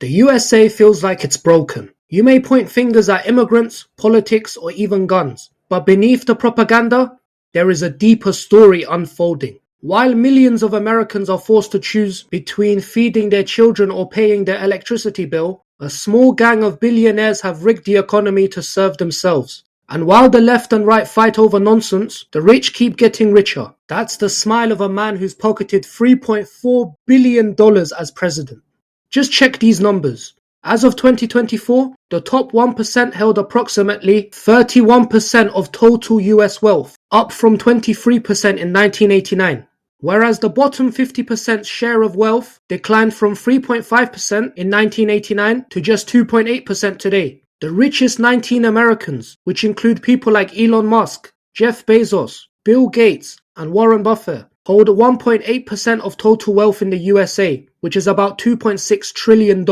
The USA feels like it's broken. You may point fingers at immigrants, politics, or even guns, but beneath the propaganda, there is a deeper story unfolding. While millions of Americans are forced to choose between feeding their children or paying their electricity bill, a small gang of billionaires have rigged the economy to serve themselves. And while the left and right fight over nonsense, the rich keep getting richer. That's the smile of a man who's pocketed $3.4 billion as president. Just check these numbers. As of 2024, the top 1% held approximately 31% of total US wealth, up from 23% in 1989. Whereas the bottom 50% share of wealth declined from 3.5% in 1989 to just 2.8% today. The richest 19 Americans, which include people like Elon Musk, Jeff Bezos, Bill Gates, and Warren Buffett, hold 1.8% of total wealth in the USA, which is about $2.6 trillion.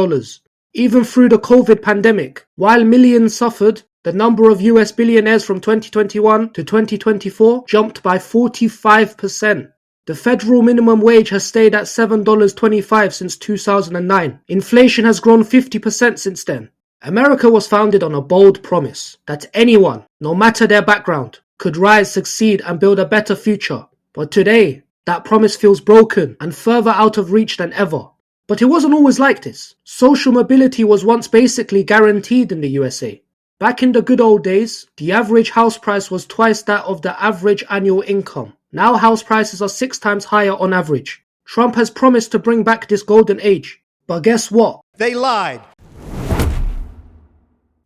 Even through the COVID pandemic, while millions suffered, the number of US billionaires from 2021 to 2024 jumped by 45%. The federal minimum wage has stayed at $7.25 since 2009. Inflation has grown 50% since then. America was founded on a bold promise that anyone, no matter their background, could rise, succeed, and build a better future. But today, that promise feels broken and further out of reach than ever. But it wasn't always like this. Social mobility was once basically guaranteed in the USA. Back in the good old days, the average house price was twice that of the average annual income. Now house prices are 6 times higher on average. Trump has promised to bring back this golden age. But guess what? They lied.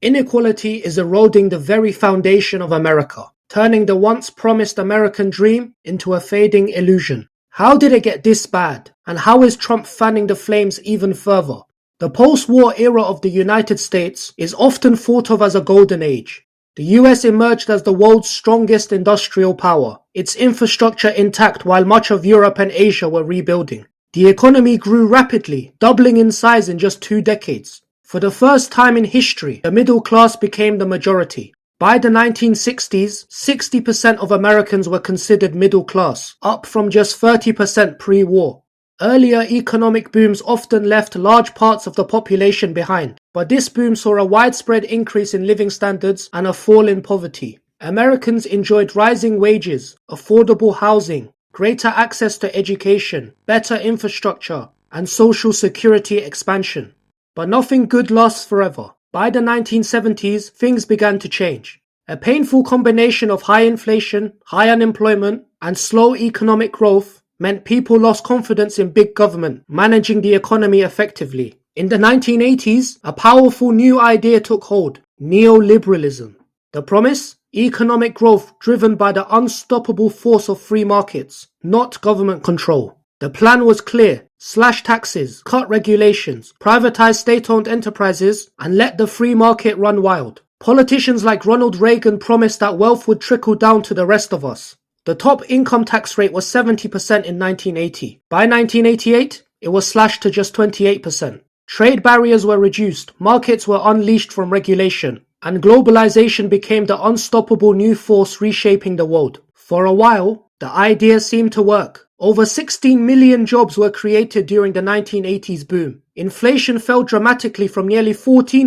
Inequality is eroding the very foundation of America, turning the once promised American dream into a fading illusion. How did it get this bad? And how is Trump fanning the flames even further? The post-war era of the United States is often thought of as a golden age. The US emerged as the world's strongest industrial power, its infrastructure intact while much of Europe and Asia were rebuilding. The economy grew rapidly, doubling in size in just 2 decades. For the first time in history, the middle class became the majority. By the 1960s, 60% of Americans were considered middle class, up from just 30% pre-war. Earlier economic booms often left large parts of the population behind, but this boom saw a widespread increase in living standards and a fall in poverty. Americans enjoyed rising wages, affordable housing, greater access to education, better infrastructure, and social security expansion. But nothing good lasts forever. By the 1970s, things began to change. A painful combination of high inflation, high unemployment, and slow economic growth meant people lost confidence in big government managing the economy effectively. In the 1980s, a powerful new idea took hold: Neoliberalism. The promise? Economic growth driven by the unstoppable force of free markets, not government control. The plan was clear: slash taxes, cut regulations, privatize state-owned enterprises, and let the free market run wild. Politicians like Ronald Reagan promised that wealth would trickle down to the rest of us. The top income tax rate was 70% in 1980. By 1988, it was slashed to just 28%. Trade barriers were reduced, markets were unleashed from regulation, and globalization became the unstoppable new force reshaping the world. For a while, the idea seemed to work. Over 16 million jobs were created during the 1980s boom. Inflation fell dramatically from nearly 14%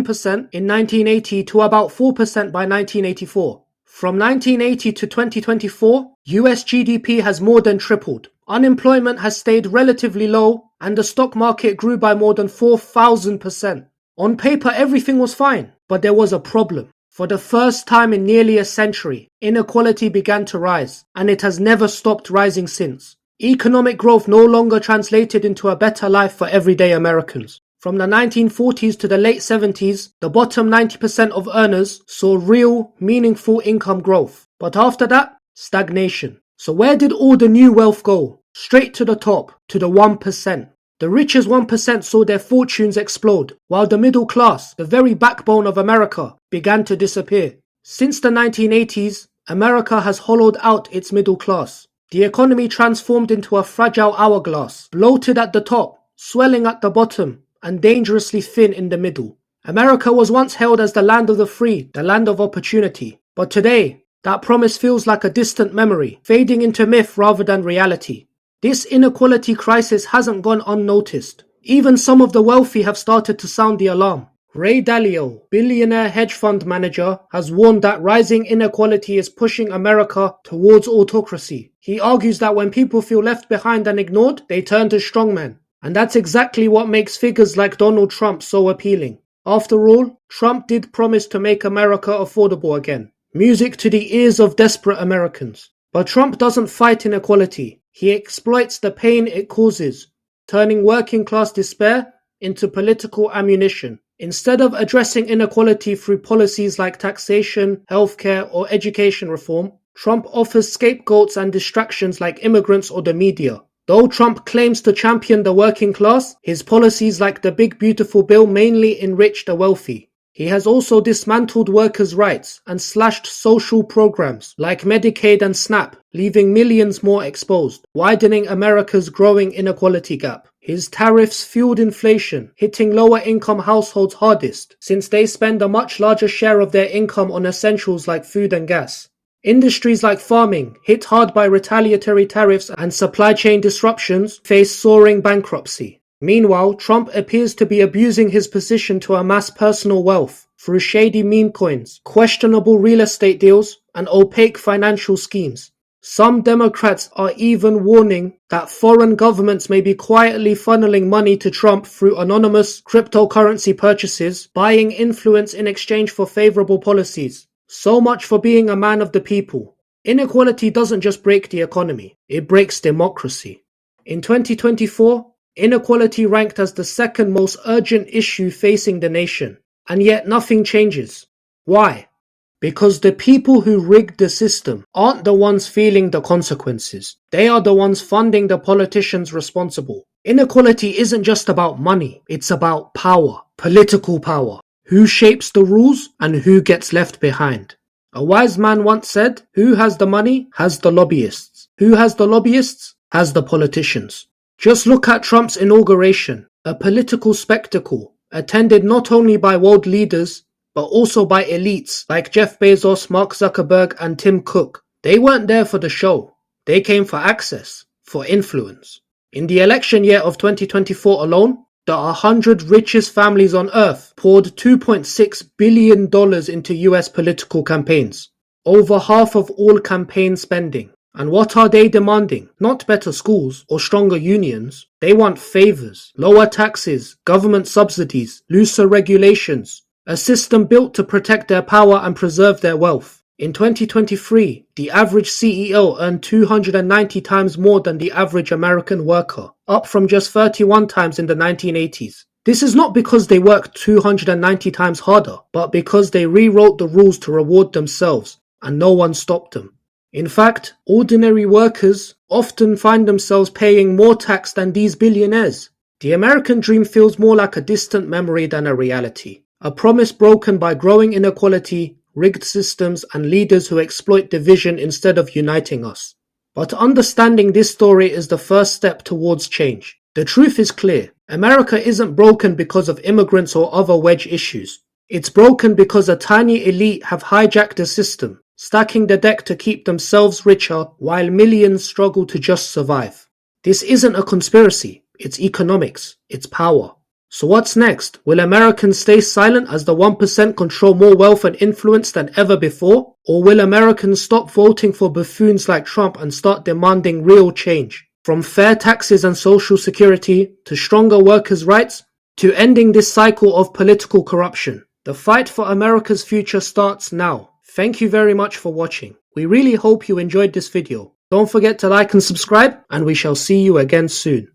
in 1980 to about 4% by 1984. From 1980 to 2024, US GDP has more than tripled. Unemployment has stayed relatively low, and the stock market grew by more than 4,000%. On paper, everything was fine, but there was a problem. For the first time in nearly a century, inequality began to rise, and it has never stopped rising since. Economic growth no longer translated into a better life for everyday Americans. From the 1940s to the late 70s, the bottom 90% of earners saw real, meaningful income growth. But after that, stagnation. So where did all the new wealth go? Straight to the top, to the 1%. The richest 1% saw their fortunes explode, while the middle class, the very backbone of America, began to disappear. Since the 1980s, America has hollowed out its middle class. The economy transformed into a fragile hourglass, bloated at the top, swelling at the bottom, and dangerously thin in the middle. America was once hailed as the land of the free, the land of opportunity. But today, that promise feels like a distant memory, fading into myth rather than reality. This inequality crisis hasn't gone unnoticed. Even some of the wealthy have started to sound the alarm. Ray Dalio, billionaire hedge fund manager, has warned that rising inequality is pushing America towards autocracy. He argues that when people feel left behind and ignored, they turn to strongmen. And that's exactly what makes figures like Donald Trump so appealing. After all, Trump did promise to make America affordable again. Music to the ears of desperate Americans. But Trump doesn't fight inequality. He exploits the pain it causes, turning working class despair into political ammunition. Instead of addressing inequality through policies like taxation, healthcare, or education reform, Trump offers scapegoats and distractions like immigrants or the media. Though Trump claims to champion the working class, his policies like the Big Beautiful Bill mainly enrich the wealthy. He has also dismantled workers' rights and slashed social programs like Medicaid and SNAP, leaving millions more exposed, widening America's growing inequality gap. His tariffs fueled inflation, hitting lower-income households hardest, since they spend a much larger share of their income on essentials like food and gas. Industries like farming, hit hard by retaliatory tariffs and supply chain disruptions, face soaring bankruptcy. Meanwhile, Trump appears to be abusing his position to amass personal wealth through shady meme coins, questionable real estate deals, and opaque financial schemes. Some Democrats are even warning that foreign governments may be quietly funneling money to Trump through anonymous cryptocurrency purchases, buying influence in exchange for favorable policies. So much for being a man of the people. Inequality doesn't just break the economy, it breaks democracy. In 2024, inequality ranked as the second most urgent issue facing the nation, and yet nothing changes. Why? Because the people who rigged the system aren't the ones feeling the consequences. They are the ones funding the politicians responsible. Inequality isn't just about money, it's about power, political power. Who shapes the rules and who gets left behind? A wise man once said, who has the money has the lobbyists. Who has the lobbyists has the politicians. Just look at Trump's inauguration, a political spectacle, attended not only by world leaders, but also by elites like Jeff Bezos, Mark Zuckerberg, and Tim Cook. They weren't there for the show. They came for access, for influence. In the election year of 2024 alone, the 100 richest families on earth poured $2.6 billion into US political campaigns, over half of all campaign spending. And what are they demanding? Not better schools or stronger unions. They want favors, lower taxes, government subsidies, looser regulations, a system built to protect their power and preserve their wealth. In 2023, the average CEO earned 290 times more than the average American worker, up from just 31 times in the 1980s. This is not because they worked 290 times harder, but because they rewrote the rules to reward themselves, and no one stopped them. In fact, ordinary workers often find themselves paying more tax than these billionaires. The American dream feels more like a distant memory than a reality. A promise broken by growing inequality, rigged systems, and leaders who exploit division instead of uniting us. But understanding this story is the first step towards change. The truth is clear. America isn't broken because of immigrants or other wedge issues. It's broken because a tiny elite have hijacked the system, stacking the deck to keep themselves richer while millions struggle to just survive. This isn't a conspiracy. It's economics. It's power. So what's next? Will Americans stay silent as the 1% control more wealth and influence than ever before? Or will Americans stop voting for buffoons like Trump and start demanding real change? From fair taxes and social security, to stronger workers' rights, to ending this cycle of political corruption. The fight for America's future starts now. Thank you very much for watching. We really hope you enjoyed this video. Don't forget to like and subscribe, and we shall see you again soon.